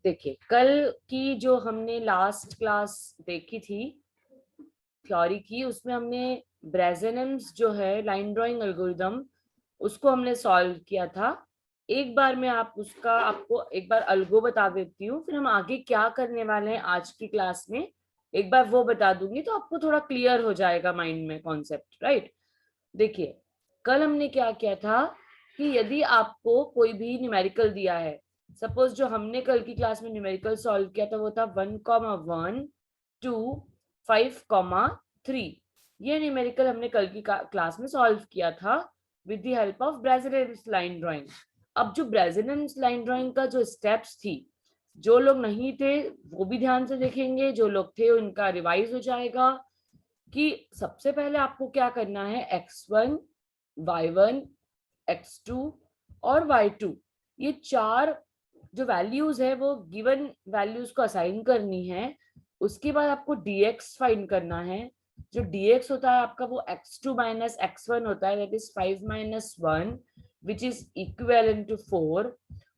देखिए, कल की जो हमने लास्ट क्लास देखी थी थ्योरी की, उसमें हमने ब्रेजेनेम्स जो है लाइन ड्राइंग एल्गोरिदम, उसको हमने सॉल्व किया था। एक बार मैं आपको एक बार अलगो बता देती हूँ, फिर हम आगे क्या करने वाले हैं आज की क्लास में एक बार वो बता दूंगी, तो आपको थोड़ा क्लियर हो जाएगा माइंड में कॉन्सेप्ट, राइट। देखिए, कल हमने क्या किया था कि यदि आपको कोई भी न्यूमेरिकल दिया है, सपोज जो हमने कल की क्लास में न्यूमेरिकल सॉल्व किया था वो था 1,1 2 5,3। ये न्यूमेरिकल हमने कल की क्लास में सॉल्व किया था with the help of Bresenham line drawing. अब जो ब्रेसिलियन लाइन ड्राइंग का जो स्टेप्स थी, जो लोग नहीं थे वो भी ध्यान से देखेंगे, जो लोग थे उनका रिवाइज हो जाएगा। कि सबसे पहले आपको क्या करना है, x1 y1 x2 और y2, ये चार जो वैल्यूज है वो गिवन वैल्यूज को असाइन करनी है। उसके बाद आपको dx फाइंड करना है। जो dx होता है आपका वो x2 माइनस x1 होता है, that is 5 minus 1 which is equivalent to 4।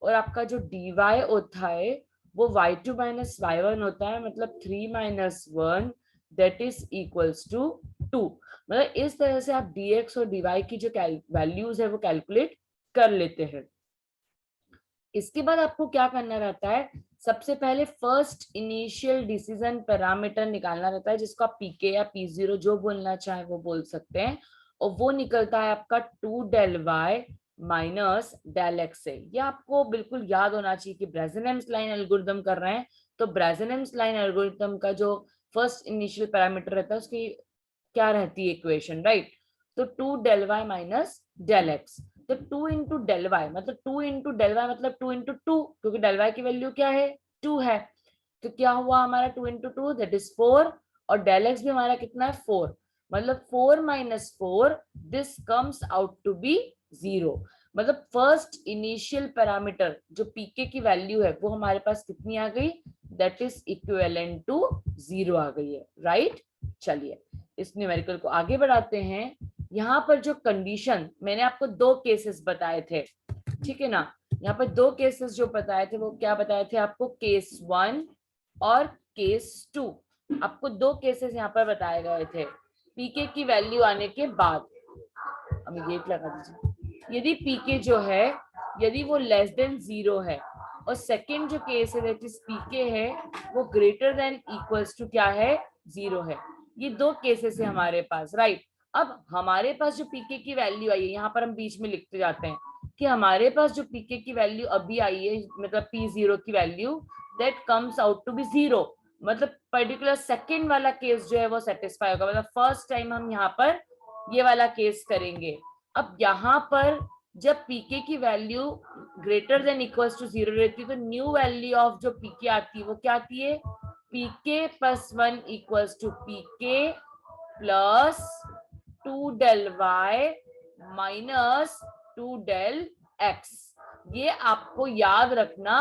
और आपका जो dy होता है वो y2 माइनस y1 होता है, मतलब 3 minus 1 that is equals to 2। मतलब इस तरह से आप dx और dy की जो वैल्यूज है वो कैलकुलेट कर लेते हैं। इसके बाद आपको क्या करना रहता है, सबसे पहले फर्स्ट इनिशियल डिसीजन पैरामीटर निकालना रहता है, जिसको आप पीके या पी0 जो बोलना चाहे वो बोल सकते हैं। और वो निकलता है आपका 2 del y minus del x से। ये आपको बिल्कुल याद होना चाहिए कि ब्रेजेनेम्स लाइन एल्गोरिथम कर रहे हैं, तो ब्रेजेनेम्स लाइन एल्गोरिथम का जो फर्स्ट इनिशियल पैरामीटर रहता है उसकी क्या रहती है इक्वेशन, राइट। तो 2 del y minus del x, तो 2 इंटू डेल वाई मतलब 2 इंटू डेल वाई मतलब 2 इंटू 2, क्योंकि डेल वाई की वैल्यू क्या है, 2 है। तो क्या हुआ हमारा 2 इंटू 2 दैट इज 4, और डेल एक्स भी हमारा कितना है 4, मतलब 4 minus 4 this comes out to be 0। मतलब फर्स्ट इनिशियल पैरामीटर जो पीके की वैल्यू है वो हमारे पास कितनी आ गई, दैट इज इक्विवेलेंट टू 0 आ गई है, राइट। चलिए इस न्यूमेरिकल को आगे बढ़ाते हैं। यहाँ पर जो कंडीशन मैंने आपको दो केसेस बताए थे, ठीक है ना। यहाँ पर दो केसेस जो बताए थे वो क्या बताए थे आपको, केस 1 और केस 2। आपको दो केसेस यहाँ पर बताए गए थे पीके की वैल्यू आने के बाद। अब गेट लगा दीजिए। यदि पीके जो है यदि वो लेस देन 0 है, और सेकेंड जो केस है दैट इज पीके है वो ग्रेटर देन इक्वल्स टू क्या है, 0 है। ये दो केसेस है हमारे पास, राइट। अब हमारे पास जो पीके की वैल्यू आई है, यहाँ पर हम बीच में लिखते जाते हैं कि हमारे पास जो पीके की वैल्यू अभी आई है, मतलब P0 की value that comes out to be 0। मतलब पर्टिकुलर सेकेंड वाला केस जो है वो सेटिस्फाई होगा, मतलब फर्स्ट टाइम हम यहाँ पर ये वाला केस करेंगे। अब यहाँ पर जब पीके की value greater than equals to 0 रहती है, तो न्यू वैल्यू ऑफ जो पीके आती है वो क्या आती है, p k plus 1 equals to p k plus 2 del y minus 2 del x। ये आपको याद रखना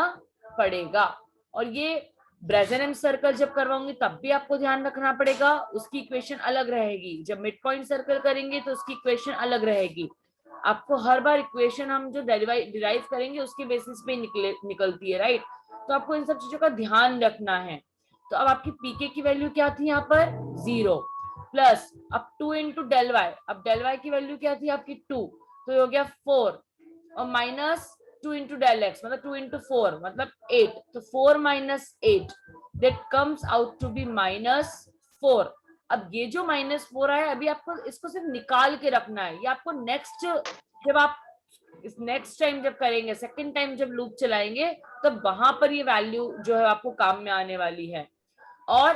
पड़ेगा। और ये ब्रेजेनेम सर्कल जब करवाऊंगी तब भी आपको ध्यान रखना पड़ेगा, उसकी इक्वेशन अलग रहेगी। जब मिड पॉइंट सर्कल करेंगे तो उसकी इक्वेशन अलग रहेगी। आपको हर बार इक्वेशन हम जो डिराइव करेंगे उसके बेसिस पे निकलती है, राइट। तो आपको इन सब चीजों का ध्यान रखना है। तो अब आपकी पीके की वैल्यू क्या थी यहाँ पर, 0, प्लस अब 2 इंटू डेल वाई, अब डेल वाई की वैल्यू क्या थी आपकी 2, तो हो गया 4, और माइनस 2 इंटू डेल एक्स मतलब 2 इंटू 4 मतलब 8, तो 4 minus 8 that comes out to be minus 4। अब ये जो माइनस 4 है अभी आपको इसको सिर्फ निकाल के रखना है, ये आपको नेक्स्ट जब आप इस नेक्स्ट टाइम जब करेंगे, सेकेंड टाइम जब लूप चलाएंगे तब तो वहां पर ये वैल्यू जो है आपको काम में आने वाली है। और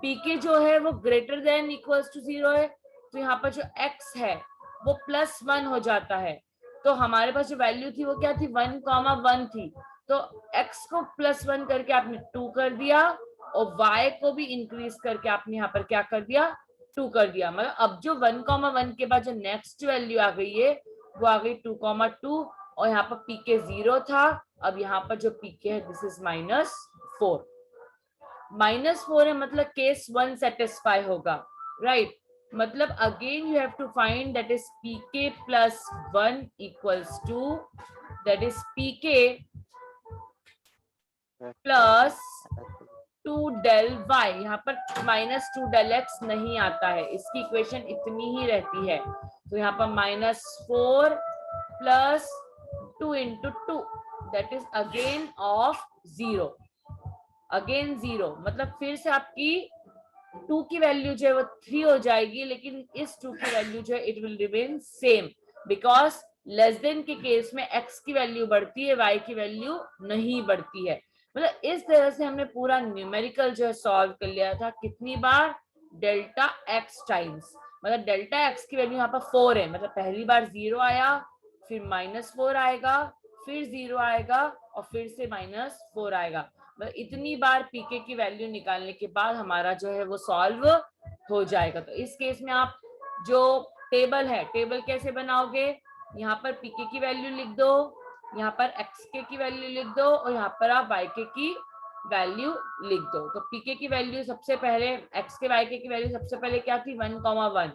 पीके जो है वो ग्रेटर देन इक्वल्स टू 0 है, तो यहाँ पर जो x है वो +1 हो जाता है। तो हमारे पास जो वैल्यू थी वो क्या थी, 1,1 थी, तो x को +1 करके आपने 2 कर दिया, और y को भी इंक्रीज करके आपने यहाँ पर क्या कर दिया, 2 कर दिया। मतलब अब जो 1,1 के बाद जो नेक्स्ट वैल्यू आ गई है वो आ गई 2,2, और यहाँ पर पीके 0 था, अब यहाँ पर जो पीके है दिस इज -4। -4 है मतलब केस 1 सेटिस्फाई होगा, राइट। मतलब again you have to find that is PK plus 1 equals to, that is PK plus 2 del y, यहाँ पर माइनस 2 del x नहीं आता है, इसकी इक्वेशन इतनी ही रहती है। तो यहाँ पर -4 plus 2 into 2 that is again of 0, again 0, मतलब फिर से आपकी 2 की वैल्यू जो है वो 3 हो जाएगी, लेकिन इस 2 की वैल्यू जो है it will remain same, because less than के केस में x की वैल्यू बढ़ती है, y की वैल्यू नहीं बढ़ती है। मतलब इस तरह से हमने पूरा न्यूमेरिकल जो है सॉल्व कर लिया था। कितनी बार? डेल्टा x टाइम्स, मतलब डेल्टा x की वैल्यू यहाँ पर 4 है, मतलब पहली बार 0 आया, फिर -4 आएगा, फिर 0 आएगा और फिर से -4 आएगा। मतलब इतनी बार पीके की वैल्यू निकालने के बाद हमारा जो है वो सॉल्व हो जाएगा। तो इस केस में आप जो टेबल है, टेबल कैसे बनाओगे? यहाँ पर पीके की वैल्यू लिख दो, यहाँ पर एक्सके की वैल्यू लिख दो और यहाँ पर आप वाईके की वैल्यू लिख दो। तो पीके की वैल्यू सबसे पहले, एक्स के वाईके की वैल्यू सबसे पहले क्या थी? 1,1,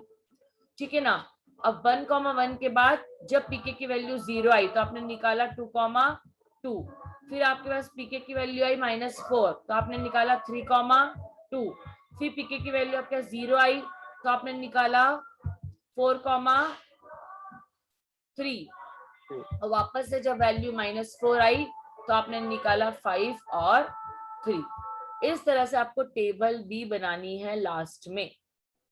ठीक है ना। अब 1,1 के बाद जब पीके की वैल्यू 0 आई तो आपने निकाला 2,2, फिर आपके पास पीके की वैल्यू आई -4 तो आपने निकाला 3,2, फिर पीके की वैल्यू आपके पास 0 आई तो आपने निकाला 4,3, और वापस से जब वैल्यू -4 आई तो आपने निकाला 5 और 3। इस तरह से आपको टेबल भी बनानी है लास्ट में,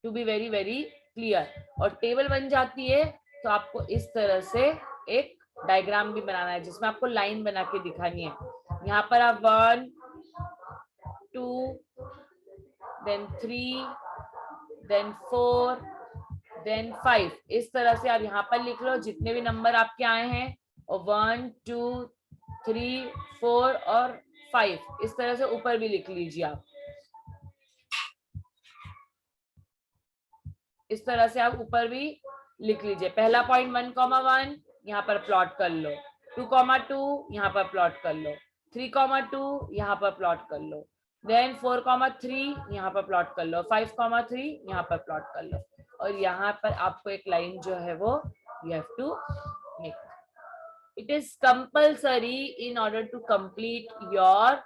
to be very very clear. और टेबल बन जाती है तो आपको इस तरह से एक डायग्राम भी बनाना है जिसमें आपको लाइन बना के दिखानी है। यहाँ पर आप 1 2 then 3 then 4 then 5 इस तरह से आप यहाँ पर लिख लो जितने भी नंबर आपके आए हैं, और 1 2 3 4 और 5 इस तरह से ऊपर भी लिख लीजिए आप। इस तरह से आप ऊपर भी लिख लीजिए। पहला पॉइंट 1,1 यहाँ पर प्लॉट कर लो, 2,2 यहाँ पर प्लॉट कर लो, 3,2 यहाँ पर प्लॉट कर लो, देन 4,3 यहाँ पर प्लॉट कर लो, 5,3 यहाँ पर प्लॉट कर लो, और यहाँ पर आपको एक लाइन जो है वो you have to make. It is compulsory in order to complete your,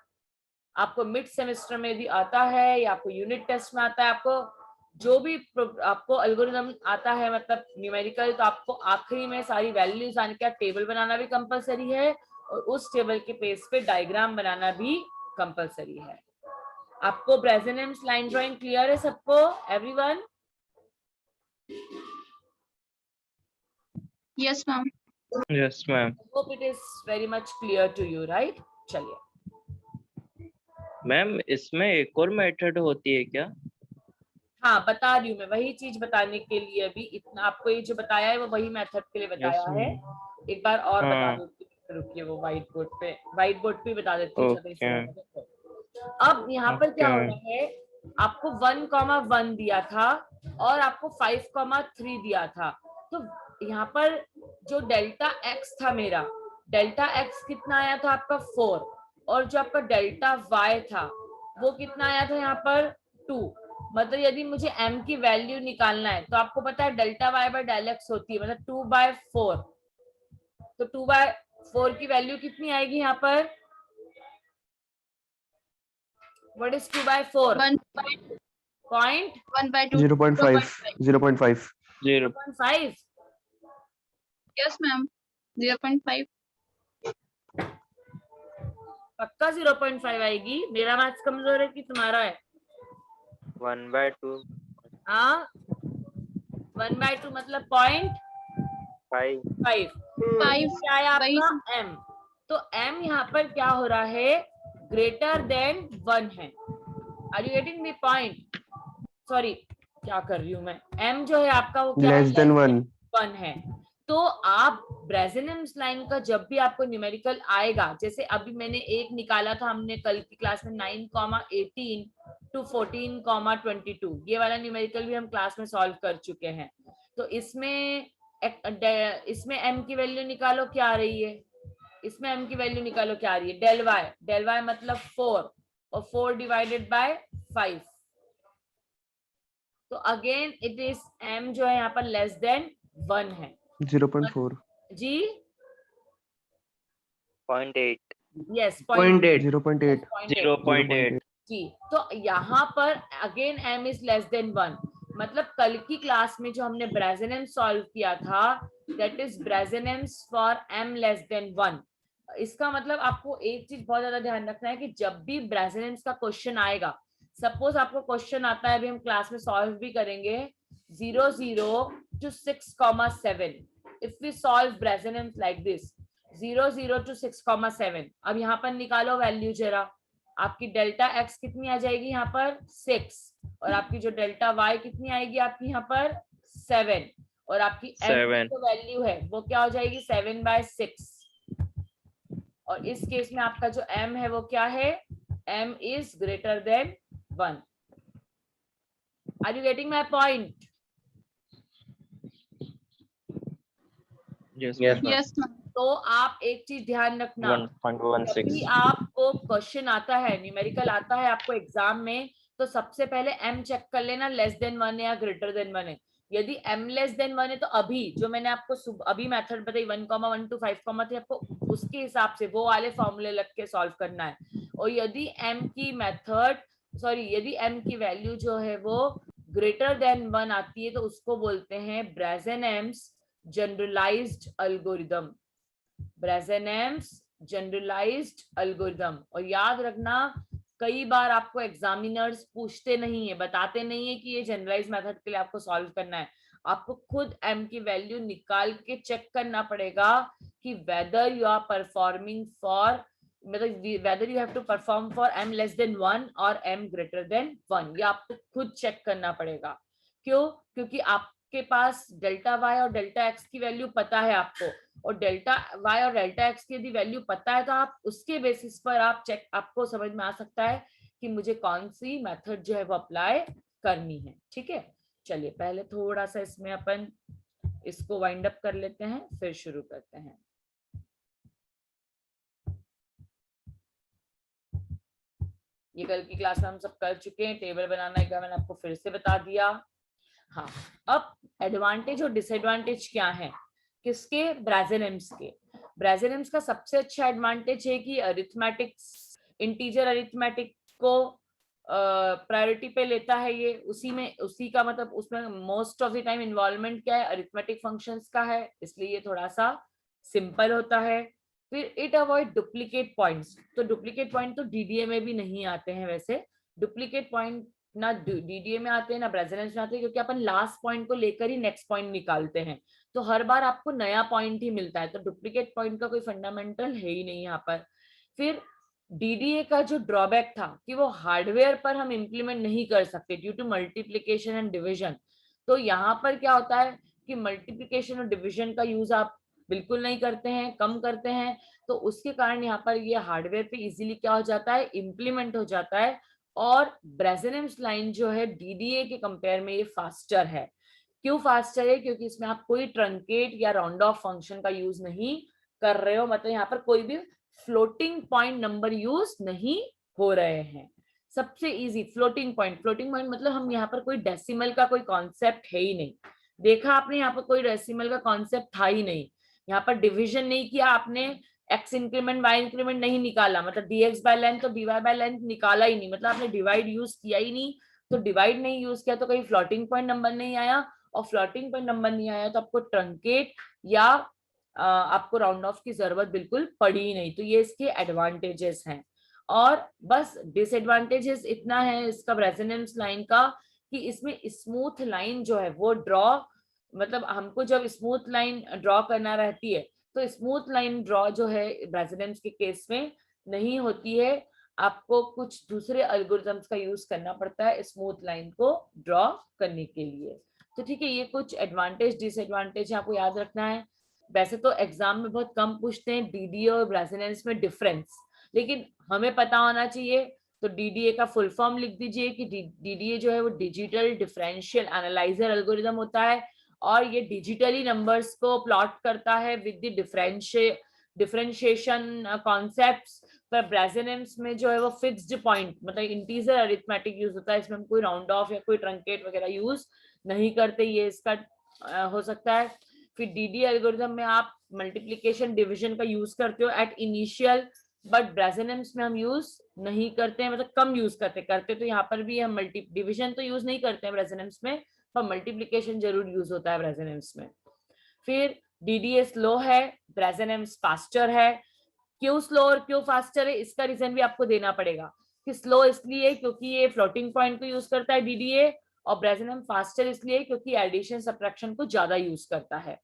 आपको मिड सेमेस्टर में भी आता है या आपको यूनिट टेस्ट में आता है, आपको जो भी आपको एल्गोरिथम आता है मतलब न्यूमेरिकल, तो आपको आखिरी में सारी वैल्यूज आने का टेबल बनाना भी कंपलसरी है और उस टेबल के बेस पे डायग्राम बनाना भी कंपलसरी है। आपको ब्रेज़ेनियम्स लाइन ड्राइंग क्लियर है सबको? Everyone? Yes ma'am. Yes ma'am. Hope it is very much clear to you, right? चलिए मैम इसमें एक और मेथड होती है क्या? हाँ बता रही हूँ मैं, वही चीज बताने के लिए अभी इतना आपको ये जो बताया है वो वही मेथड के लिए बताया है। एक बार और बता देती हूँ, रुकिए वो व्हाइट बोर्ड पे बता देती हूँ। अब यहाँ पर क्या हो रहा है, आपको 1,1 दिया था और आपको 5,3 दिया था, तो यहाँ पर जो डेल्टा x था मेरा, डेल्टा x कितना आया था आपका 4, और जो आपका डेल्टा y था वो कितना आया था यहाँ पर 2। मतलब यदि मुझे m की वैल्यू निकालना है तो आपको पता है delta y by del x होती है, मतलब 2/4, तो 2/4 की वैल्यू कितनी आएगी यहाँ पर? What is 2/4? 0.5. 0.5. Yes ma'am 0.5। पक्का 0.5 आएगी? मेरा मैथ्स कमजोर है कि तुम्हारा है? 1/2। हाँ 1/2 मतलब 0.5 क्या है आपका? m। तो m यहाँ पर क्या हो रहा है? ग्रेटर देन 1 है। Are you getting the point? Sorry क्या कर रही हूँ मैं, m जो है आपका वो क्या लेस देन 1 है। तो आप ब्रेज़ेनियम्स लाइन का जब भी आपको न्यूमेरिकल आएगा, जैसे अभी मैंने एक निकाला था हमने कल की क्लास में 9,18 to 14,22, ये वाला न्यूमेरिकल भी हम क्लास में सॉल्व कर चुके हैं। तो इसमें m की वैल्यू निकालो क्या आ रही है, इसमें m की वैल्यू निकालो क्या आ रही है? डेल y मतलब 4 और 4 डिवाइडेड बाय 5, तो अगेन इट इज m जो है यहाँ पर लेस देन 1 है। 0.4 जी 0.8 यस 0.8 0.8 जी। तो यहाँ पर again m is less than 1, मतलब कल की क्लास में जो हमने ब्रेजेनेम्स सॉल्व किया था that is Bresenham's for m less than 1। इसका मतलब आपको एक चीज बहुत ज्यादा ध्यान रखना है कि जब भी ब्रेजेनेम्स का क्वेश्चन आएगा, सपोज आपको क्वेश्चन आता है, अभी हम क्लास में सॉल्व भी करेंगे, 0 0 to 6,7, if we solve Bresenham's like this 0 0 to 6,7, अब यहाँ पर निकालो वैल्यू जरा, आपकी डेल्टा x कितनी आ जाएगी यहाँ पर 6, और आपकी जो डेल्टा y कितनी आएगी आपकी यहाँ पर 7, और आपकी m की 7 जो वैल्यू है वो क्या हो जाएगी 7/6, और इस केस में आपका जो m है वो क्या है, m is greater than 1। Are you getting my point? yes Yes, ma'am. Yes, ma'am. तो आप एक चीज ध्यान रखना, जब भी 1.16 आपको क्वेश्चन आता है, न्यूमेरिकल आता है आपको एग्जाम में, तो सबसे पहले m चेक कर लेना लेस देन 1 या ग्रेटर देन 1 है। यदि m लेस देन 1 है तो अभी जो मैंने आपको अभी मेथड बताई 1,1 to 5,3 आपको उसके हिसाब से वो वाले फॉर्मूले लग के सॉल्व करना है। और यदि m की यदि m की वैल्यू जो है वो ग्रेटर देन 1 आती है तो उसको बोलते हैं ब्रेजेनेम्स जनरलाइज्ड एल्गोरिथम, ब्रेजेनेम्स जनरलाइज्ड एल्गोरिथम। और याद रखना कई बार आपको एग्जामिनर्स पूछते नहीं है, बताते नहीं है कि ये जनरलाइज मेथड के लिए आपको सॉल्व करना है, आपको खुद m की वैल्यू निकाल के चेक करना पड़ेगा कि whether you are performing for, मतलब whether you have to perform for m less than 1 और m ग्रेटर देन 1, ये आपको खुद चेक करना पड़ेगा। क्यों? क्योंकि आपके पास डेल्टा y और डेल्टा x की वैल्यू पता है आपको, और डेल्टा y और डेल्टा x की यदि वैल्यू पता है तो आप उसके बेसिस पर आपको समझ में आ सकता है कि मुझे कौन सी मेथड जो है वो अप्लाई करनी है। ठीक है, चलिए पहले थोड़ा सा इसमें अपन इसको वाइंड अप कर लेते हैं, फिर शुरू करते हैं। ये कल की क्लास में हम सब कर चुके हैं, टेबल बनाना एक बार मैंने आपको फिर से बता दिया। हाँ, अब एडवांटेज और डिसएडवांटेज क्या है किसके, ब्रेजेनेम्स के। ब्रेजेनेम्स का सबसे अच्छा एडवांटेज है कि अरिथमेटिक्स, इंटीजर अरिथमेटिक को प्रायोरिटी पे लेता है ये, उसी का मतलब उसमें most of the time involvement क्या है, अरिथमेटिक फंक्शंस का है, इसलिए ये थोड़ा सा सिंपल होता है। फिर इट अवॉइड डुप्लीकेट पॉइंट्स, तो डुप्लीकेट पॉइंट तो डीडीए में भी नहीं आते हैं वैसे, डुप्लीकेट पॉइंट ना डीडीए में आते हैं ना ब्रेजेनेम्स में आते हैं, क्योंकि अपन लास्ट पॉइंट को लेकर ही नेक्स्ट पॉइंट निकालते हैं, तो हर बार आपको नया पॉइंट ही मिलता है, तो डुप्लीकेट पॉइंट का कोई फंडामेंटल है ही नहीं यहाँ पर। फिर डीडीए का जो ड्रॉबैक था कि वो हार्डवेयर पर हम इंप्लीमेंट नहीं कर सकते due to multiplication and division, तो यहाँ पर क्या होता है कि मल्टीप्लीकेशन और डिविजन का यूज आप बिल्कुल नहीं करते हैं, कम करते हैं, तो उसके कारण यहाँ पर ये हार्डवेयर पे इजीली क्या हो जाता है, इम्प्लीमेंट हो जाता है। और ब्रेजेनेम्स लाइन जो है डीडीए के कंपेयर में ये फास्टर है। क्यों फास्टर है? क्योंकि इसमें आप कोई ट्रंकेट या राउंड ऑफ फंक्शन का यूज नहीं कर रहे हो, मतलब यहाँ पर कोई भी फ्लोटिंग पॉइंट नंबर यूज नहीं हो रहे हैं। सबसे इजी फ्लोटिंग पॉइंट मतलब हम यहाँ पर कोई डेसिमल का कोई कॉन्सेप्ट है ही नहीं, देखा आपने यहाँ पर कोई डेसिमल का कॉन्सेप्ट था ही नहीं, यहाँ पर डिविजन नहीं किया आपने, एक्स इंक्रीमेंट वाई इंक्रीमेंट नहीं निकाला, मतलब dx बाय लेंथ तो dy बाय लेंथ निकाला ही नहीं, मतलब आपने डिवाइड यूज किया ही नहीं, तो डिवाइड नहीं यूज किया तो कहीं फ्लोटिंग पॉइंट नंबर नहीं आया, और फ्लोटिंग पॉइंट नंबर नहीं आया तो आपको ट्रंकेट या आपको राउंड ऑफ की जरूरत बिल्कुल पड़ी ही नहीं, तो ये इसके एडवांटेजेस हैं। और बस डिसएडवांटेजेस इतना है इसका ब्रेजेनेम्स लाइन का कि इसमें स्मूथ लाइन जो है वो ड्रॉ, मतलब हमको जब स्मूथ लाइन ड्रॉ करना रहती है तो स्मूथ लाइन ड्रॉ जो है ब्रेजेनेम्स के केस में नहीं होती है, आपको कुछ दूसरे एल्गोरिथम्स का यूज करना पड़ता है स्मूथ लाइन को ड्रॉ करने के लिए। तो ठीक है, ये कुछ एडवांटेज डिसएडवांटेज आपको याद रखना है। वैसे तो एग्जाम में बहुत कम पूछते हैं डीडीए और ब्रेजेनेम्स में डिफरेंस, लेकिन हमें पता होना चाहिए, तो डीडीए का फुल फॉर्म लिख दीजिए कि डीडीए जो है वो डिजिटल डिफरेंशियल एनालाइजर एल्गोरिथम होता है, और ये डिजिटली नंबर्स को प्लॉट करता है विद द डिफरेंशिएशन कॉन्सेप्ट्स। पर ब्रेजेनेम्स में जो है वो फिक्स्ड पॉइंट मतलब इंटीजर अरिथमेटिक यूज होता है, इसमें हम कोई राउंड ऑफ या कोई ट्रंकेट वगैरह यूज नहीं करते, ये इसका हो सकता है। फिर डीडी एल्गोरिथम में आप मल्टीप्लिकेशन डिवीजन का यूज करते हो एट इनिशियल बट ब्रेसिनम्स में हम यूज नहीं करते हैं, मतलब कम यूज करते तो यहाँ पर भी हम मल्टी डिविजन तो यूज नहीं करते हैं ब्रेसिनम्स में, पर मल्टीप्लीकेशन जरूर यूज होता है ब्रेसिनम्स में। फिर डीडीए स्लो है, ब्रेसिनम्स फास्टर है। क्यों स्लो और क्यों फास्टर है, इसका रीजन भी आपको देना पड़ेगा कि स्लो इसलिए क्योंकि ये फ्लोटिंग पॉइंट को यूज करता है डीडीए, और ब्रेसिनम फास्टर इसलिए क्योंकि एडिशन सब्ट्रैक्शन को ज्यादा यूज करता है।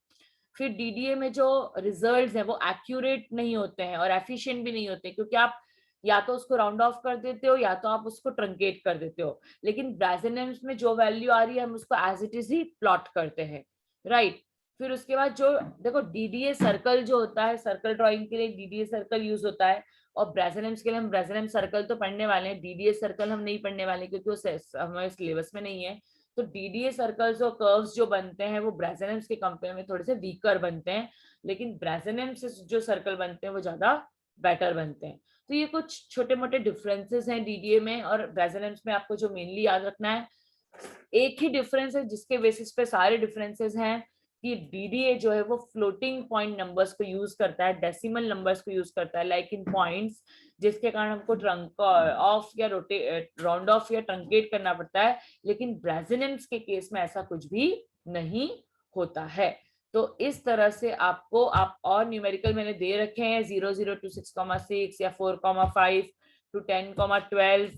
फिर डीडीए में जो रिजल्ट्स हैं वो एक्यूरेट नहीं होते हैं और एफिशिएंट भी नहीं होते, क्योंकि आप या तो उसको राउंड ऑफ कर देते हो या तो आप उसको ट्रंकेट कर देते हो। लेकिन ब्रेसिनम्स में जो वैल्यू आ रही है हम उसको एज इट इज ही प्लॉट करते हैं, राइट। फिर उसके बाद जो देखो डीडीए सर्कल जो होता है, सर्कल ड्राइंग के लिए डीडीए सर्कल यूज होता है, और ब्रेसिनम्स के लिए हम ब्रेसिनम सर्कल तो पढ़ने वाले हैं, डीडीए सर्कल हम नहीं पढ़ने वाले क्योंकि वो हमारे सिलेबस में नहीं है। तो डीडीए सर्कल्स और कर्व्स जो बनते हैं वो ब्रेसिनम्स के कंपेयर में थोड़े से वीकर बनते हैं, लेकिन ब्रेसिनम्स से जो सर्कल बनते हैं वो ज्यादा बेटर बनते हैं। तो ये कुछ छोटे मोटे डिफरेंसेस हैं डीडीए में और ब्रेसिनम्स में, आपको जो मेनली याद रखना है एक ही डिफरेंस है जिसके बेसिस पे सारे डिफरेंसेस हैं कि डीडीए जो है वो फ्लोटिंग पॉइंट नंबर्स को यूज करता है, डेसिमल नंबर्स को यूज करता है लाइक इन पॉइंट्स, जिसके कारण हमको ट्रंक ऑफ या राउंड ऑफ या ट्रंकेट करना पड़ता है। लेकिन ब्रेसिनम्स के केस में ऐसा कुछ भी नहीं होता है। तो इस तरह से आपको आप और न्यूमेरिकल मैंने दे रखे हैं 00 to 6,6 या 4,5 to 10,12।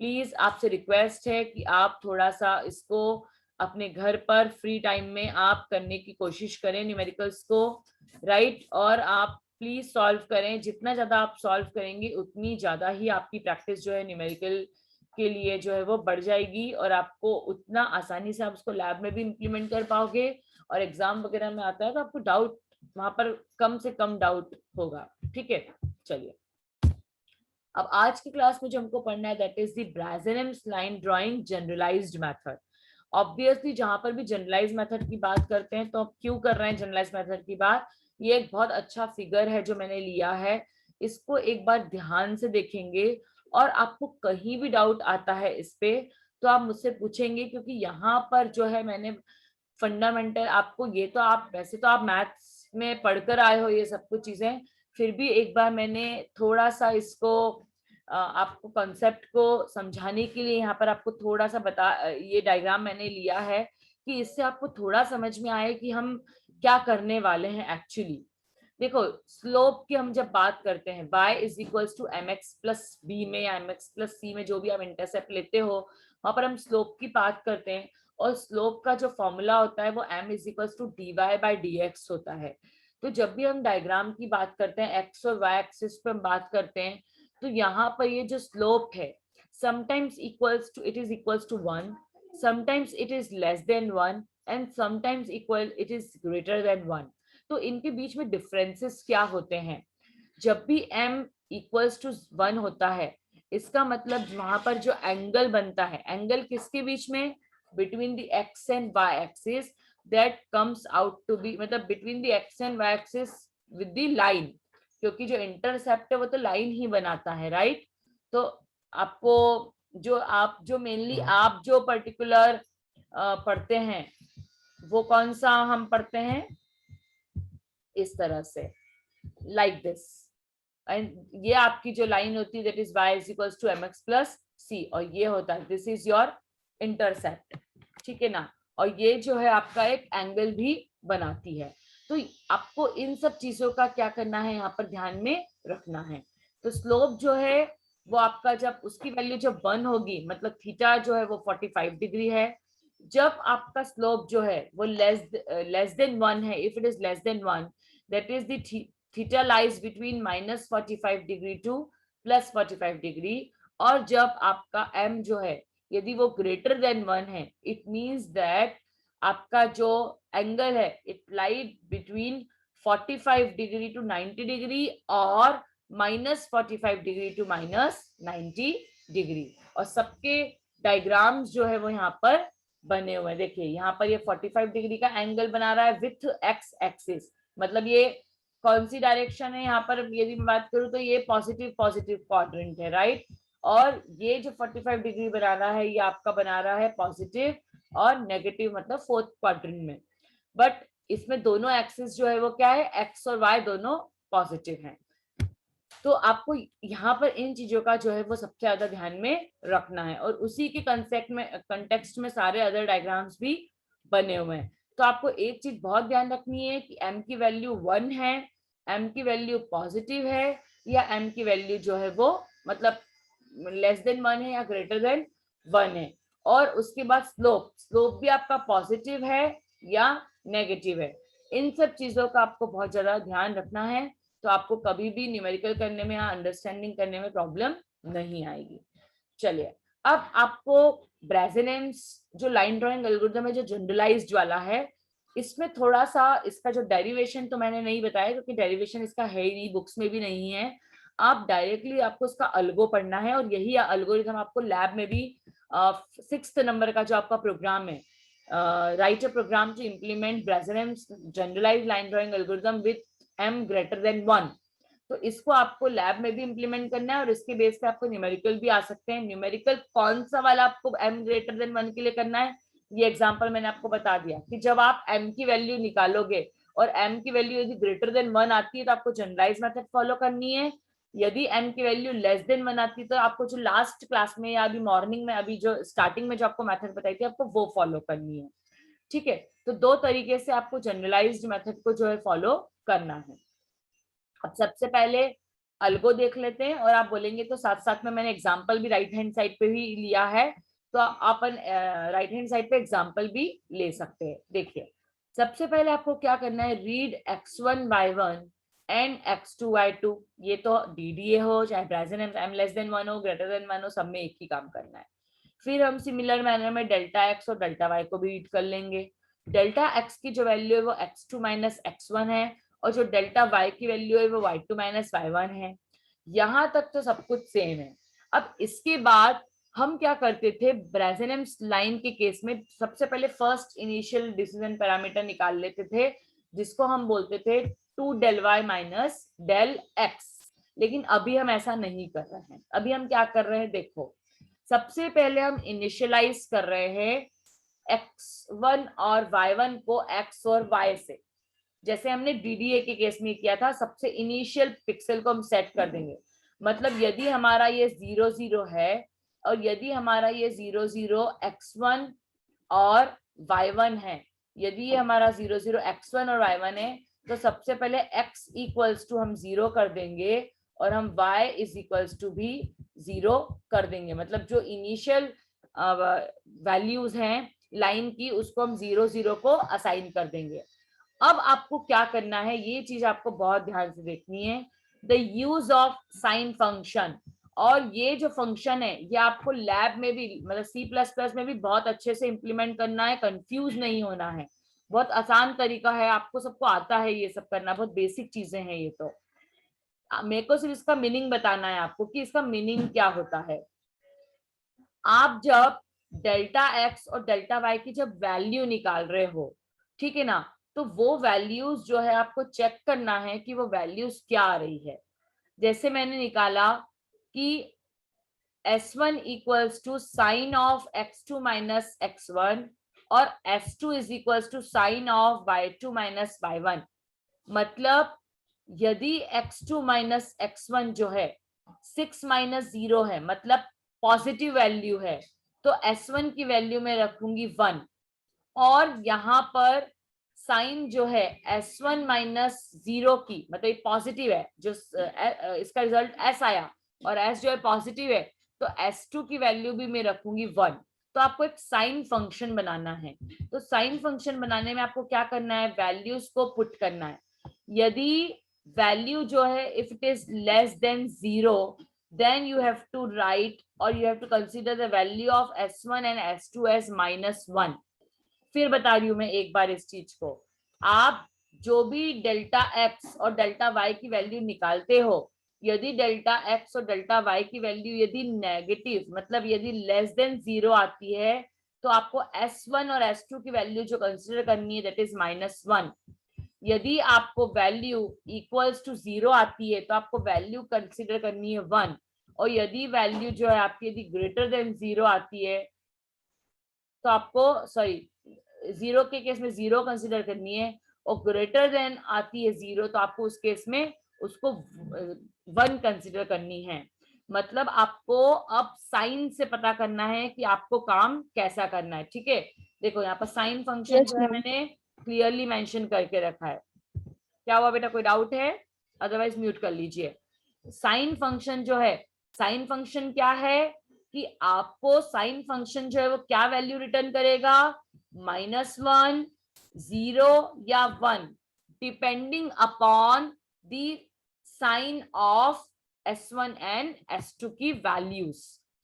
प्लीज आपसे रिक्वेस्ट है कि आप थोड़ा सा इसको अपने घर पर फ्री टाइम में आप करने की कोशिश करें न्यूमेरिकल्स को, राइट। और आप प्लीज सॉल्व करें, जितना ज्यादा आप सॉल्व करेंगे उतनी ज्यादा ही आपकी प्रैक्टिस जो है न्यूमेरिकल के लिए जो है वो बढ़ जाएगी, और आपको उतना आसानी से आप उसको लैब में भी इम्प्लीमेंट कर पाओगे, और एग्जाम वगैरह में आता है तो आपको डाउट वहां पर कम से कम डाउट होगा, ठीक है। चलिए अब आज की क्लास में जो हमको पढ़ना है that is the Bresenham's line drawing generalised method. Obviously जहां पर भी जनरलाइज मेथड की बात करते हैं तो अब क्यों कर रहे हैं जनरलाइज मेथड की बात, ये एक बहुत अच्छा फिगर है जो मैंने लिया है, इसको एक बार ध्यान से देखेंगे और आपको कहीं भी डाउट आता है इस पे तो आप मुझसे पूछेंगे, क्योंकि यहाँ पर जो है मैंने फंडामेंटल आपको, ये तो आप वैसे तो आप मैथ्स में पढ़कर आए हो ये सब कुछ चीजें, फिर भी एक बार मैंने थोड़ा सा इसको आपको कॉन्सेप्ट को समझाने के लिए यहाँ पर आपको थोड़ा सा ये डायग्राम मैंने लिया है कि इससे आपको थोड़ा समझ में आए कि हम क्या करने वाले हैं एक्चुअली। देखो स्लोप की हम जब बात करते हैं y is equals to mx plus b में या mx प्लस c में जो भी आप इंटरसेप्ट लेते हो वहां पर हम स्लोप की बात करते हैं, और स्लोप का जो फॉर्मूला होता है वो m is equals to dy by dx होता है। तो जब भी हम डायग्राम की बात करते हैं x और y एक्सिस पे हम बात करते हैं तो यहाँ पर ये जो स्लोप है sometimes equals to it is equals to 1, sometimes it is less than 1 and sometimes it is greater than 1। तो इनके बीच में डिफरेंसेस क्या होते हैं, जब भी m इक्वल्स टू 1 होता है इसका मतलब वहां पर जो एंगल बनता है, एंगल किसके बीच में, between the x and y axis, that comes out to be, मतलब between the x and y axis with the line, क्योंकि जो इंटरसेप्ट है वो तो लाइन ही बनाता है, राइट। तो आपको जो मेनली आप जो पर्टिकुलर पढ़ते हैं वो कौन सा हम पढ़ते हैं इस तरह से लाइक दिस, एंड ये आपकी जो लाइन होती है that is y is equals to mx plus c, और ये होता है दिस इज योर इंटरसेप्ट, ठीक है ना। और ये जो है आपका एक एंगल भी बनाती है। तो आपको इन सब चीजों का क्या करना है यहाँ पर ध्यान में रखना है। तो स्लोप जो है वो आपका जब उसकी वैल्यू जब 1 होगी, मतलब थीटा जो है वो 45 डिग्री है, जब आपका स्लोप जो है वो लेस देन 1 है, if it is less than 1 that is the theta lies between -45 degree to +45 degree, और जब आपका m जो है यदि वो ग्रेटर देन 1 है इट मींस दैट आपका जो एंगल है it lied between 45 degree to 90 degree और -45 डिग्री टू -90 डिग्री। और सबके डायग्राम्स जो है वो यहाँ पर बने हुए हैं, देखिए यहाँ पर ये 45 डिग्री का एंगल बना रहा है विथ x एक्सिस, मतलब ये कौन सी डायरेक्शन है यहाँ पर यदि मैं बात करूँ तो ये पॉजिटिव क्वाड्रेंट है, राइट। और ये जो 45 डिग्री बना रहा है ये आपका बना रहा है पॉजिटिव और नेगेटिव, मतलब 4th क्वाड्रेंट में। बट इसमें दोनों एक्सिस जो है वो क्या है, x और y दोनों पॉजिटिव हैं। तो आपको यहाँ पर इन चीजों का जो है वो सबसे ज्यादा ध्यान में रखना है, और उसी के कंटेक्स्ट में सारे अदर डायग्राम्स भी बने हुए हैं। तो आपको एक चीज बहुत ध्यान रखनी है कि m की वैल्यू 1 है, m की वैल्यू पॉजिटिव है, या m की वैल्यू जो है वो मतलब लेस देन 1 है या ग्रेटर देन 1 है। और उसके बाद स्लोप भी आपका पॉजिटिव है या नेगेटिव है। इन सब चीजों का आपको बहुत ज्यादा ध्यान रखना है, तो आपको कभी भी न्यूमेरिकल करने में या अंडरस्टैंडिंग करने में प्रॉब्लम नहीं आएगी। चलिए, अब आपको ब्रेजेनेम्स जो लाइन ड्राइंग एल्गोरिथम है, जो जनरलाइज्ड वाला है, इसमें थोड़ा सा इसका जो डेरिवेशन तो मैंने नहीं बताया, क्योंकि डेरिवेशन इसका है ही नहीं, बुक्स में भी नहीं है। आप डायरेक्टली आपको इसका अल्गो पढ़ना है, और यही एल्गोरिथम आपको लैब में भी 6th नंबर का जो आपका प्रोग्राम है, write a program to implement Bresenham's generalised line drawing algorithm with m greater than 1, तो इसको आपको लैब में भी इम्प्लीमेंट करना है, और इसके बेस पे आपको न्यूमेरिकल भी आ सकते हैं। न्यूमेरिकल कौन सा वाला आपको m ग्रेटर देन 1 के लिए करना है, ये एग्जांपल मैंने आपको बता दिया कि जब आप m की वैल्यू निकालोगे और m की वैल्यू यदि ग्रेटर देन 1 आती है तो आपको जनरलाइज मेथड फॉलो करनी है। यदि m की वैल्यू लेस देन 1 आती है तो आपको जो लास्ट क्लास में या अभी मॉर्निंग में, अभी जो स्टार्टिंग में जो आपको मेथड बताई थी, आपको वो फॉलो करनी है। ठीक है, तो दो तरीके से आपको जनरलाइज्ड मेथड को जो है फॉलो करना है। अब सबसे पहले अल्गो देख लेते हैं, और आप बोलेंगे तो साथ साथ में मैंने एग्जांपल भी राइट हैंड साइड पे भी लिया है, तो अपन राइट हैंड साइड पे एग्जांपल भी ले सकते हैं। देखिए, सबसे पहले आपको क्या करना है, read x1 y1 and x2 y2। ये तो DDA हो चाहे ब्रेजेनेम्स m लेस देन 1 हो ग्रेटर देन 1 हो, सब में एक ही काम करना है। फिर हम सिमिलर मैनर में डेल्टा x और डेल्टा y को भी रीड कर लेंगे। डेल्टा x की जो वैल्यू है वो x2 माइनस x1 है, और जो डेल्टा y की वैल्यू है वो y2 माइनस y1 है। यहां तक तो सब कुछ सेम है। अब इसके बाद हम क्या करते थे, ब्रेजेनेम्स लाइन के केस में सबसे पहले फर्स्ट इनिशियल डिसीजन पैरामीटर निकाल लेते थे, जिसको हम बोलते थे 2 del y minus del x। लेकिन अभी हम ऐसा नहीं कर रहे हैं। अभी हम क्या कर रहे हैं, देखो, सबसे पहले हम इनिशियलाइज कर रहे हैं x1 और y1 को x और y से, जैसे हमने DDA के केस में किया था। सबसे इनिशियल पिक्सल को हम सेट कर देंगे। मतलब यदि हमारा ये 0 0 है, और यदि हमारा ये 0 0 x1 और y1 है, यदि ये हमारा 0 0 x1 और y1 है, तो सबसे पहले x इक्वल्स टू हम 0 कर देंगे, और हम y इज इक्वल्स टू भी 0 कर देंगे। मतलब जो इनिशियल वैल्यूज हैं लाइन की, उसको हम 0 0 को असाइन कर देंगे। अब आपको क्या करना है, ये चीज आपको बहुत ध्यान से देखनी है, the use of sine function. और ये जो फंक्शन है ये आपको लैब में भी, मतलब C++ में भी बहुत अच्छे से इंप्लीमेंट करना है, कंफ्यूज नहीं होना है। बहुत आसान तरीका है, आपको सबको आता है ये सब करना, बहुत बेसिक चीजें हैं ये तो। मेरे को सिर्फ इसका मीनिंग बताना है आपको कि इसका मीनिंग क्या होता है। आप जब डेल्टा x और डेल्टा y की जब वैल्यू निकाल रहे हो, ठीक है ना, तो वो वैल्यूज जो है आपको चेक करना है कि वो वैल्यूज क्या आ रही है। जैसे मैंने निकाला कि s1 equals to sine of x2 minus x1 और s2 is equals to sine of y2 minus y1। मतलब यदि x2 माइनस x1 जो है 6 माइनस 0 है, मतलब पॉजिटिव वैल्यू है, तो s1 की वैल्यू में रखूंगी 1। और यहाँ पर साइन जो है s1 माइनस 0 की, मतलब पॉजिटिव है, जो इसका रिजल्ट s आया, और s जो है पॉजिटिव है, तो s2 की वैल्यू भी मैं रखूंगी 1। तो आपको एक साइन फंक्शन बनाना है। तो साइन फंक्शन बनाने में आपको क्या करना है, वैल्यूज को पुट करना है। यदि वैल्यू जो है if it is less then 0, then you have to write or you have to consider the value of s1 and s2 as -1। फिर बता रही हूं मैं एक बार इस चीज को, आप जो भी डेल्टा x और डेल्टा y की वैल्यू निकालते हो, यदि डेल्टा x और डेल्टा y की वैल्यू यदि नेगेटिव, मतलब यदि लेस देन 0 आती है, तो आपको s1 और s2 की वैल्यू जो कंसिडर करनी है दैट इज -1। यदि आपको वैल्यू इक्वल्स टू 0 आती है तो आपको वैल्यू कंसिडर करनी है 1। और यदि वैल्यू जो है आपकी यदि ग्रेटर देन 0 आती है तो आपको, सॉरी, 0 के केस में 0 कंसिडर करनी है, और ग्रेटर देन आती है 0 तो आपको उस केस में उसको 1 कंसिडर करनी है। मतलब आपको अब साइन से पता करना है कि आपको काम कैसा करना है। ठीक है, देखो यहाँ पर साइन फंक्शन Yes, जो है ma'am. मैंने क्लियरली मेंशन करके रखा है। क्या हुआ बेटा, कोई डाउट है? अदरवाइज म्यूट कर लीजिए। साइन फंक्शन जो है, साइन फंक्शन क्या है कि आपको साइन फंक्शन जो है वो क्या वैल्यू रिटर्न करेगा, -1, 0 या 1, depending upon the sign of S1 and S2 की वैल्यूज,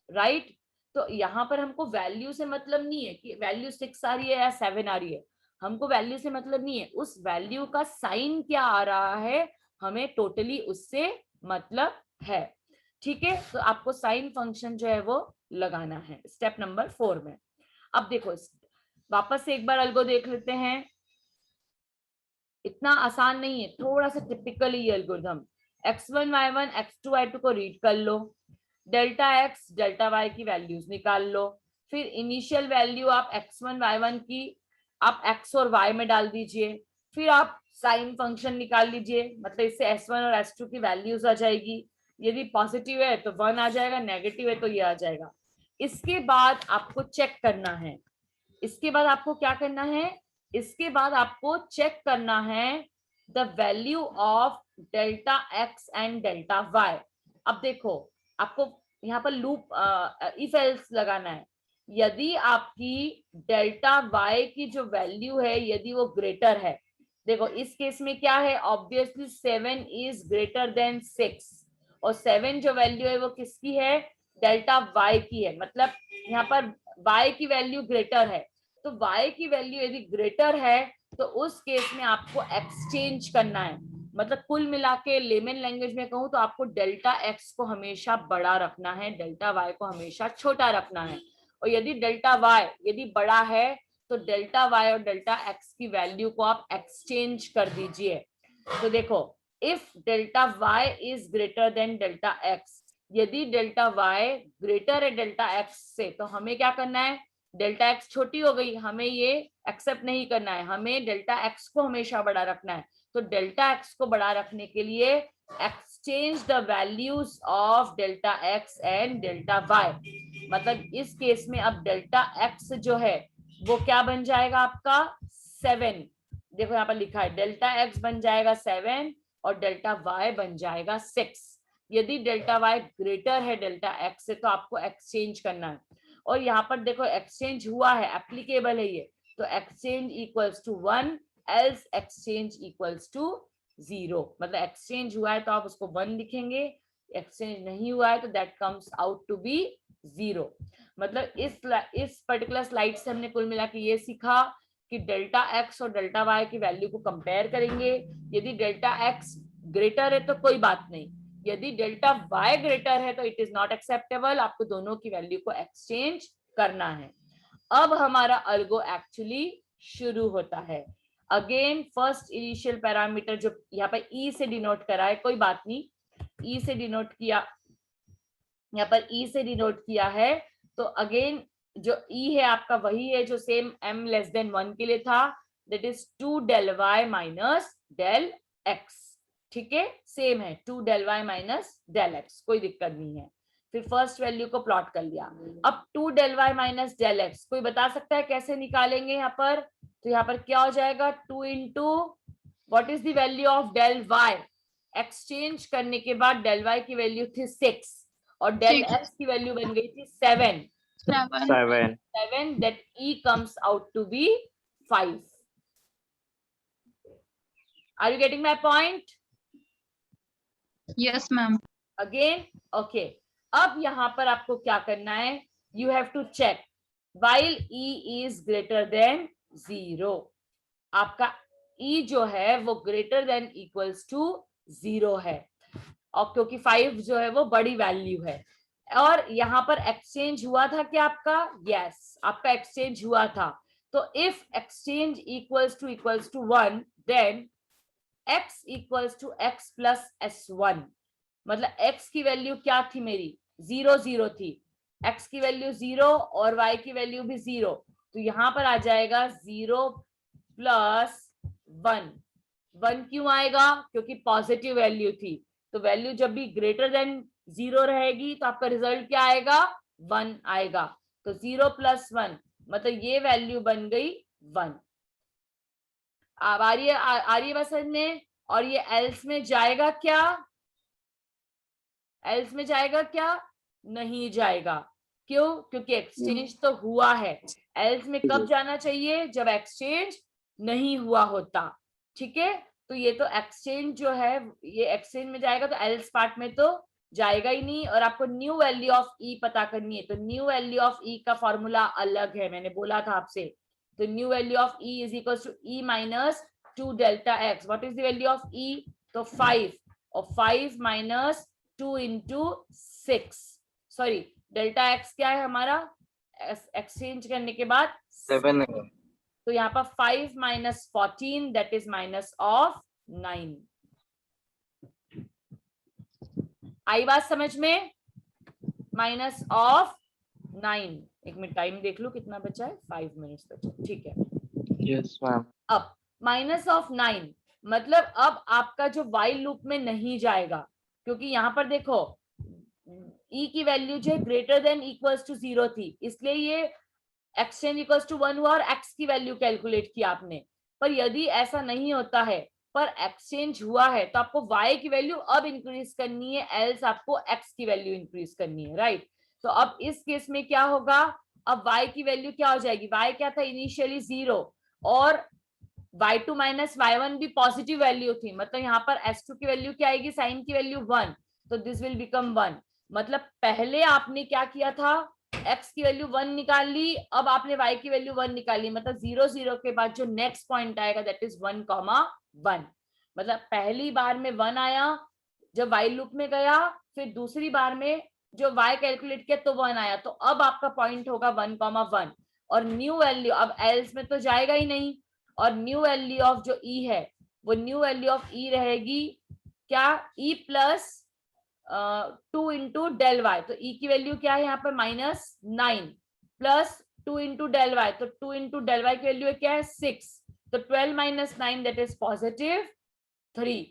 राइट। तो यहाँ पर हमको वैल्यू से मतलब नहीं है कि वैल्यू 6 आ रही है या 7 आ रही है, हमको वैल्यू से मतलब नहीं है, उस वैल्यू का साइन क्या आ रहा है हमें टोटली उससे मतलब है। ठीक है, तो आपको साइन फंक्शन जो है वो लगाना है स्टेप नंबर 4 में। अब देखो वापस से एक बार अल्गो देख लेते हैं। इतना आसान नहीं है, थोड़ा सा टिपिकल ही algorithm. x1 y1 x2 y2 को रीड कर लो, डेल्टा x डेल्टा y की वैल्यूज निकाल लो, फिर इनिशियल वैल्यू आप x1 y1 की आप x और y में डाल दीजिए, फिर आप साइन फंक्शन निकाल लीजिए, मतलब इससे S1 और S2 की वैल्यूज आ जाएगी। यदि पॉजिटिव है तो 1 आ जाएगा, नेगेटिव है तो ये आ जाएगा। इसके बाद आपको चेक करना है, इसके बाद आपको क्या करना है, इसके बाद आपको चेक करना है the value of delta x and delta y। अब देखो आपको यहाँ पर लूप इफ एल्स लगाना है। यदि आपकी डेल्टा y की जो वैल्यू है यदि वो ग्रेटर है, देखो इस केस में क्या है, ऑब्वियसली 7 इज ग्रेटर देन 6, और 7 जो वैल्यू है वो किसकी है, डेल्टा y की है। मतलब यहाँ पर y की वैल्यू ग्रेटर है, तो y की वैल्यू यदि ग्रेटर है तो उस केस में आपको एक्सचेंज करना है। मतलब कुल मिला के लेमन लैंग्वेज में कहूँ तो आपको डेल्टा x को हमेशा बड़ा रखना है, डेल्टा y को हमेशा छोटा रखना है। और यदि डेल्टा y यदि बड़ा है तो डेल्टा y और डेल्टा x की वैल्यू को आप एक्सचेंज कर दीजिए। तो देखो if delta y is greater then delta x, यदि डेल्टा y ग्रेटर है डेल्टा x से, तो हमें क्या करना है, डेल्टा x छोटी हो गई, हमें ये एक्सेप्ट नहीं करना है, हमें डेल्टा x को हमेशा बड़ा रखना है। तो डेल्टा x को बड़ा रखने के लिए exchange the values of delta x and delta y। मतलब इस केस में अब डेल्टा x जो है वो क्या बन जाएगा आपका 7। देखो यहाँ पर लिखा है डेल्टा x बन जाएगा 7 और डेल्टा y बन जाएगा 6। यदि डेल्टा y ग्रेटर है डेल्टा x से तो आपको एक्सचेंज करना है। और यहाँ पर देखो एक्सचेंज हुआ है, एप्लीकेबल है ये, तो exchange equals to 1 else exchange equals to 0। मतलब एक्सचेंज हुआ है तो आप उसको 1 लिखेंगे, एक्सचेंज नहीं हुआ है तो that comes out to be 0। मतलब इस पर्टिकुलर स्लाइड से हमने कुल मिला के ये सीखा कि डेल्टा x और डेल्टा y की वैल्यू को कंपेयर करेंगे। यदि डेल्टा x ग्रेटर है तो कोई बात नहीं, यदि डेल्टा y ग्रेटर है तो इट इज नॉट एक्सेप्टेबल, आपको दोनों की वैल्यू को एक्सचेंज करना है। अब हमारा अल्गो एक्चुअली शुरू होता है। अगेन फर्स्ट इनिशियल पैरामीटर जो यहाँ पर ई से डिनोट करा है, कोई बात नहीं, ई से डिनोट किया, यहाँ पर ई से डिनोट किया है, तो अगेन जो ई है आपका वही है जो सेम m लेस देन 1 के लिए था, that is 2 del y minus del x। ठीक है, सेम है 2 del y minus del x, कोई दिक्कत नहीं है। फिर फर्स्ट वैल्यू को प्लॉट कर लिया। अब 2 del y minus del x कोई बता सकता है कैसे निकालेंगे यहाँ पर, तो यहाँ पर क्या हो जाएगा 2 into what is the value of del y, exchange करने के बाद del y की वैल्यू थी 6 और del x की वैल्यू बन गई थी 7। 7 that e comes out to be 5. Are you getting my point? Yes, ma'am. Again, okay. अब यहाँ पर आपको क्या करना है, you have to check while e is greater than 0, आपका e जो है वो greater than equals to 0 है, और क्योंकि 5 जो है वो बड़ी वैल्यू है। और यहाँ पर एक्सचेंज हुआ था क्या आपका, यस आपका एक्सचेंज हुआ था। तो if exchange equals to 1 then x equals to x plus s1। मतलब x की वैल्यू क्या थी मेरी 0 0 थी, x की वैल्यू 0 और y की वैल्यू भी 0, तो यहाँ पर आ जाएगा 0 प्लस 1। 1 क्यों आएगा, क्योंकि पॉजिटिव वैल्यू थी, तो तो वैल्यू जब भी ग्रेटर देन 0 रहेगी तो आपका रिजल्ट क्या आएगा, 1 आएगा। तो 0 + 1 मतलब ये वैल्यू बन गई 1। अब आ रही है बात समझ में। और ये एल्स में जाएगा क्या, एल्स में जाएगा क्या, नहीं जाएगा। क्यों, क्योंकि एक्सचेंज तो हुआ है। एल्स में कब जाना चाहिए, जब एक्सचेंज नहीं हुआ होता। ठीक है, तो ये तो एक्सचेंज जो है ये एक्सचेंज में जाएगा, तो एल्स पार्ट में तो जाएगा ही नहीं। और आपको न्यू वैल्यू ऑफ ई पता करनी है, तो न्यू वैल्यू ऑफ ई का फॉर्मूला अलग है, मैंने बोला था आपसे। तो new value of e is equal to e minus 2 delta x. What is the value of e, तो 5, और 5 minus 2 into 6, sorry delta x क्या है हमारा, एक्सचेंज करने के बाद 7 है। तो यहाँ पर 5 minus 14 that is minus of 9। आई बात समझ में, माइनस ऑफ 9। एक मिनट टाइम देख लो कितना बचा है, 5 मिनट्स बचा, ठीक है। Yes ma'am. अब माइनस ऑफ 9 मतलब अब आपका जो वाइल लूप में नहीं जाएगा, क्योंकि यहाँ पर देखो ई की वैल्यू जो है ग्रेटर देन इक्वल्स टू 0 थी, इसलिए ये एक्सचेंज इक्वल्स टू 1 हुआ और एक्स की वैल्यू कैलकुलेट की आपने। पर यदि ऐसा नहीं होता है पर एक्सचेंज हुआ है तो आपको y की वैल्यू अब इंक्रीज करनी है, एल्स आपको x की वैल्यू इंक्रीज करनी है, राइट। तो अब इस केस में क्या होगा, अब y की वैल्यू क्या हो जाएगी, y क्या था इनिशियली 0 और y2 माइनस y1 भी पॉजिटिव वैल्यू थी, मतलब यहाँ पर s2 की वैल्यू क्या आएगी, साइन की वैल्यू 1, तो दिस विल बिकम 1। मतलब पहले आपने क्या किया था, x की वैल्यू 1 निकाल ली, अब आपने y की वैल्यू 1 निकाली, मतलब 0 0 के बाद जो नेक्स्ट पॉइंट आएगा दैट इज 1, 1। मतलब पहली बार में 1 आया जब y लूप में गया, फिर दूसरी बार में जो y कैलकुलेट किया तो 1 आया, तो अब आपका पॉइंट होगा 1, 1 और न्यू वैल्यू अब एल्स में तो जाएगा ही नहीं, और न्यू वैल्यू ऑफ जो e है वो न्यू वैल्यू ऑफ e रहेगी क्या, e plus 2 into del y. तो e की वैल्यू क्या है यहाँ पर -9 प्लस 2 इंटू डेल वाई, तो 2 इंटू डेल वाई की वैल्यू क्या है 6, तो 12 माइनस 9 दैट इज +3।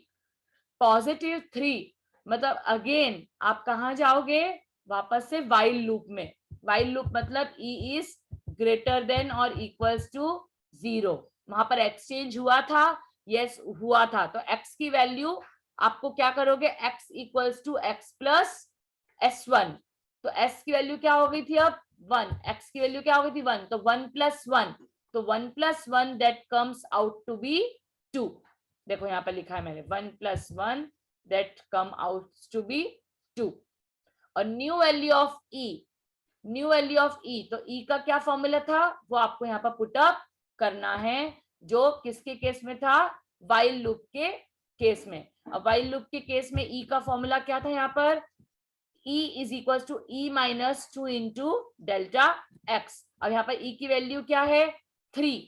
+3 मतलब अगेन आप कहाँ जाओगे, वापस से वाइल लूप में। वाइल लूप मतलब e इज ग्रेटर देन और इक्वल्स टू 0, वहां पर एक्सचेंज हुआ था, यस हुआ था, तो x की वैल्यू आपको क्या करोगे, x equals to x plus s1, तो s की वैल्यू क्या हो गई थी अब 1, x की वैल्यू क्या हो गई थी 1, तो 1 + 1, तो 1 + 1 that comes out to be 2। देखो यहाँ पर लिखा है मैंने 1 + 1 that come out to be 2। और new value of e, new value of e, तो e का क्या फॉर्मूला था वो आपको यहाँ पर पुटअप करना है, जो किसके केस में था, वाइल लूप के केस में। अब वाइल लूप के केस में e का फॉर्मूला क्या था यहाँ पर, e is equal to e minus 2 into delta x. अब यहाँ पर e की वैल्यू क्या है 3,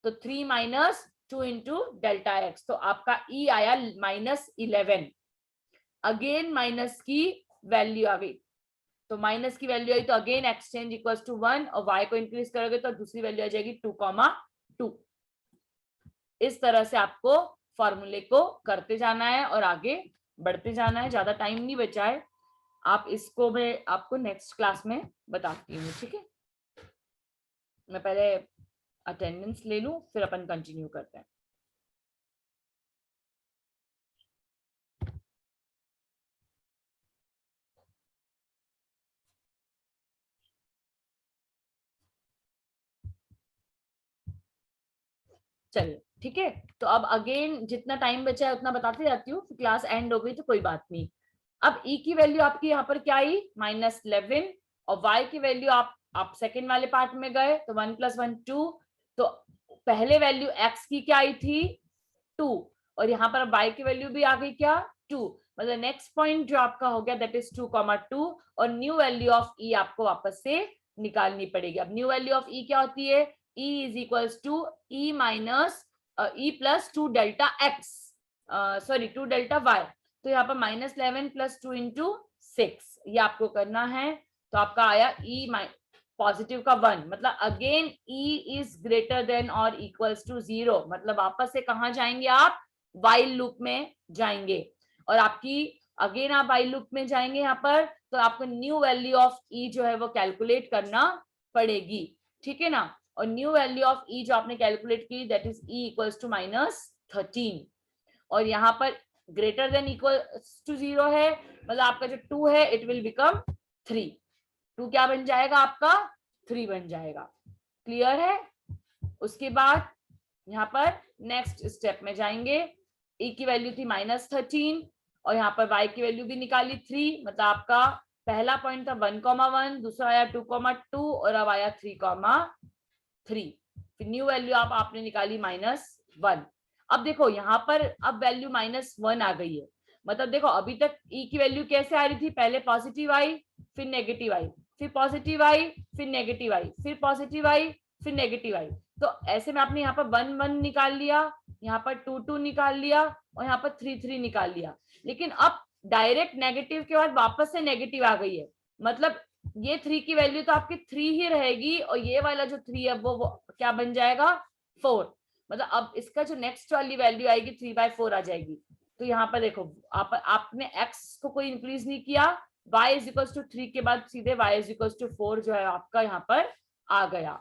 तो 3 माइनस 2 इंटू डेल्टा एक्स, तो आपका e आया -11। अगेन माइनस की वैल्यू आ गई, तो माइनस की वैल्यू आई तो अगेन एक्सचेंज इक्वल्स टू 1 और y को इंक्रीज करोगे तो दूसरी वैल्यू आ जाएगी 2, 2। इस तरह से आपको फॉर्मूले को करते जाना है और आगे बढ़ते जाना है, ज्यादा टाइम नहीं बचा है। आप इसको मैं आपको नेक्स्ट क्लास में बताती हूँ, ठीक है। मैं पहले अटेंडेंस ले लूं फिर अपन कंटिन्यू करते हैं। चलिए ठीक है, तो अब अगेन जितना टाइम बचा है उतना बताते जाती हूँ, क्लास एंड हो गई तो कोई बात नहीं। अब e की वैल्यू आपकी यहाँ पर क्या आई -11 और y की वैल्यू आप सेकंड वाले पार्ट में गए तो 1 + 1 2, तो पहले वैल्यू x की क्या आई थी 2 और यहाँ पर y की वैल्यू भी आ गई क्या 2, मतलब नेक्स्ट पॉइंट जो आपका हो गया दैट इज 2, 2 और न्यू वैल्यू ऑफ e आपको वापस से निकालनी पड़ेगी। अब न्यू वैल्यू ऑफ e क्या होती है, e is equals to e minus e plus 2 delta x, sorry 2 delta y, तो यहाँ पर -11 + 2 इंटू 6 ये आपको करना है, तो आपका आया e पॉजिटिव का 1, मतलब again e is greater then और इक्वल्स टू 0, मतलब वापस से कहाँ जाएंगे आप, वाइल लूप में जाएंगे और आपकी अगेन आप वाइल लूप में जाएंगे यहाँ पर, तो आपको न्यू वैल्यू ऑफ ई जो है वो कैलकुलेट करना पड़ेगी, ठीक है ना। और न्यू वैल्यू ऑफ ई जो आपने कैलकुलेट की that is e equals to -13, और यहाँ पर ग्रेटर देन इक्वल टू 0 है, मतलब आपका जो 2 है इट विल बिकम 3, 2 क्या बन जाएगा आपका 3 बन जाएगा। क्लियर है। उसके बाद यहाँ पर नेक्स्ट स्टेप में जाएंगे, e की वैल्यू थी -13 और यहाँ पर y की वैल्यू भी निकाली 3, मतलब आपका पहला पॉइंट था 1,1, दूसरा आया 2,2 और अब आया 3,3। फिर न्यू वैल्यू आपने निकाली -1। अब देखो यहाँ पर अब वैल्यू -1 आ गई है, मतलब देखो अभी तक e की वैल्यू कैसे आ रही थी, पहले पॉजिटिव आई फिर नेगेटिव आई, फिर पॉजिटिव आई फिर नेगेटिव आई, फिर पॉजिटिव आई फिर नेगेटिव आई। तो ऐसे में आपने यहाँ पर 1 1 निकाल लिया, यहाँ पर 2 2 निकाल लिया और यहाँ पर 3 3 निकाल लिया, लेकिन अब डायरेक्ट नेगेटिव के बाद वापस से नेगेटिव आ गई है, मतलब ये 3 की वैल्यू तो आपकी 3 ही रहेगी और ये वाला जो 3 है वो क्या बन जाएगा 4, मतलब अब इसका जो नेक्स्ट वाली वैल्यू आएगी 3/4 आ जाएगी। तो यहाँ पर देखो आपने x को कोई इंक्रीज नहीं किया, y इज इक्वल टू 3 के बाद सीधे y इज इक्वल टू 4 जो है आपका यहाँ पर आ गया।